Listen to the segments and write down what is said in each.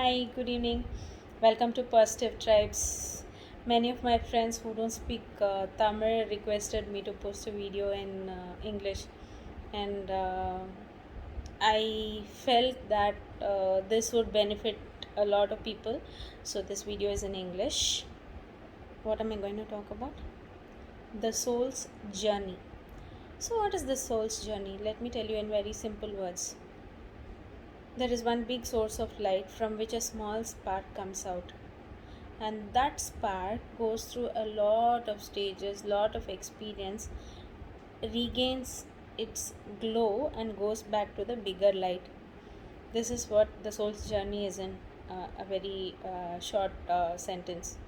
Hi, good evening. Welcome to Positive Tribes. Many of my friends who don't speak Tamil requested me to post a video in English, and I felt that this would benefit a lot of people. So, this video is in English. What am I going to talk about? The soul's journey. So, what is the soul's journey? Let me tell you in very simple words. There is one big source of light from which a small spark comes out, and that spark goes through a lot of stages, lot of experience, regains its glow and goes back to the bigger light. This is what the soul's journey is in a very short sentence.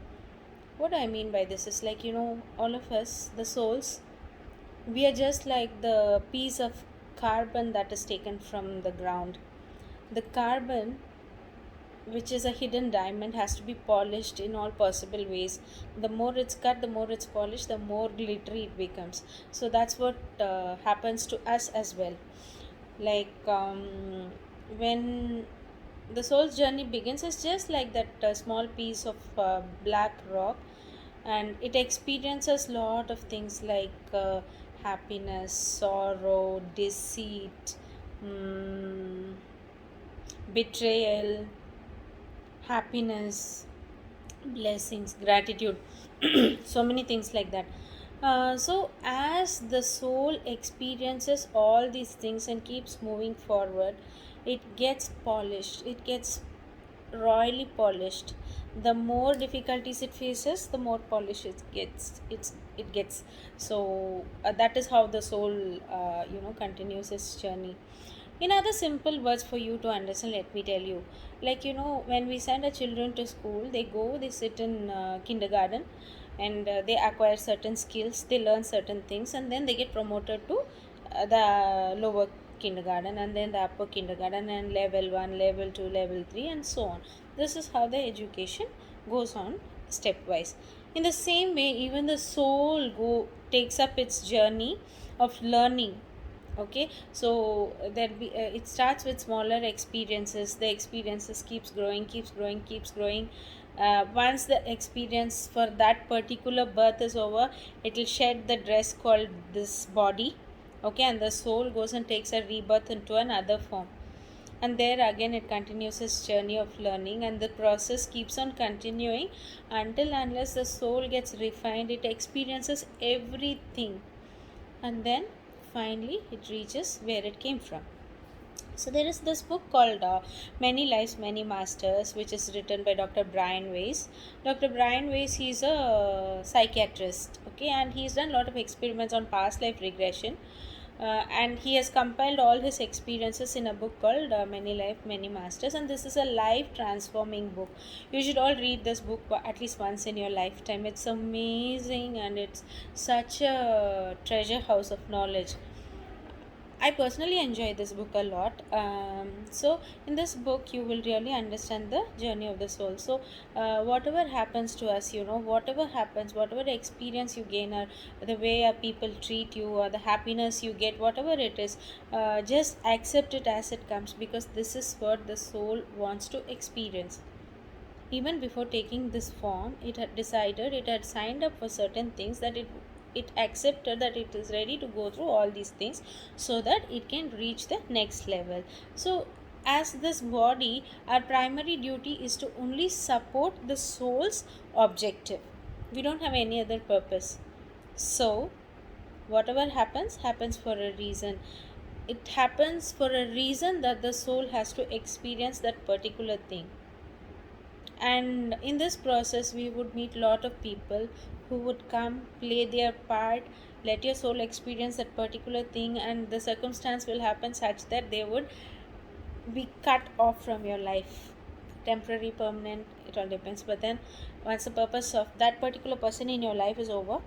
What I mean by this is, like, all of us, the souls, we are just like the piece of carbon that is taken from the ground. The carbon, which is a hidden diamond, has to be polished in all possible ways. The more it's cut, the more it's polished, the more glittery it becomes. So that's what happens to us as well. Like, when the soul's journey begins, it's just like that small piece of black rock, and it experiences lot of things like happiness, sorrow, deceit, mm, betrayal, happiness, blessings, gratitude, so many things like that. So as the soul experiences all these things and keeps moving forward, it gets polished, it gets royally polished. The more difficulties it faces, the more polish it gets. So that is how the soul continues its journey. In other simple words for you to understand, let me tell you, like, when we send our children to school, they sit in kindergarten, and they acquire certain skills, they learn certain things, and then they get promoted to the lower kindergarten, and then the upper kindergarten, and level 1, level 2, level 3, and so on. This is how the education goes on stepwise. In the same way, even the soul takes up its journey of learning. Okay, so there be it starts with smaller experiences. The experiences keeps growing, keeps growing. Once the experience for that particular birth is over, it will shed the dress called this body. Okay, and the soul goes and takes a rebirth into another form, and there again it continues its journey of learning, and the process keeps on continuing until unless the soul gets refined, it experiences everything, and then finally it reaches where it came from. So there is this book called Many Lives, Many Masters, which is written by Dr. Brian Weiss. Dr. Brian Weiss, he's a psychiatrist, okay, and he's done a lot of experiments on past life regression. And he has compiled all his experiences in a book called Many Life, Many Masters, and this is a life transforming book. You should all read this book at least once in your lifetime. It's amazing, and it's such a treasure house of knowledge. I personally enjoy this book a lot. So, in this book, you will really understand the journey of the soul. So, whatever happens to us, whatever happens, whatever experience you gain, or the way people treat you, or the happiness you get, whatever it is, just accept it as it comes, because this is what the soul wants to experience. Even before taking this form, it had decided, it had signed up for certain things, that it accepted that it is ready to go through all these things so that it can reach the next level. So as this body, our primary duty is to only support the soul's objective. We don't have any other purpose. So whatever happens for a reason. It happens for a reason, that the soul has to experience that particular thing. And in this process, we would meet a lot of people who would come, play their part, let your soul experience that particular thing, and the circumstance will happen such that they would be cut off from your life. Temporary, permanent, it all depends. But then once the purpose of that particular person in your life is over,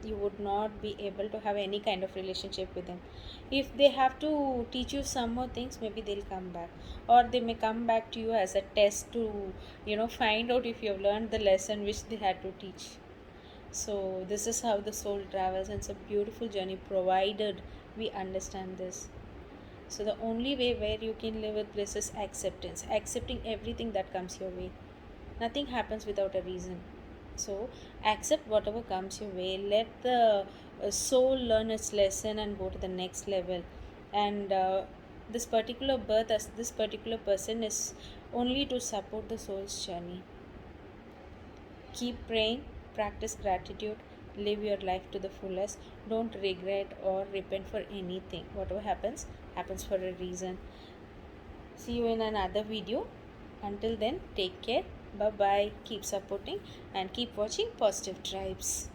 you would not be able to have any kind of relationship with them. If they have to teach you some more things, maybe they'll come back, or they may come back to you as a test to find out if you have learned the lesson which they had to teach. So this is how the soul travels, and it's a beautiful journey, provided we understand this. So the only way where you can live with bliss is acceptance, accepting everything that comes your way. Nothing happens without a reason. So accept whatever comes your way. Let the soul learn its lesson and go to the next level. And this particular birth, as this particular person, is only to support the soul's journey. Keep praying, practice gratitude, live your life to the fullest. Don't regret or repent for anything. Whatever happens, happens for a reason. See you in another video. Until then, take care. Bye bye. Keep supporting and keep watching Positive Tribes.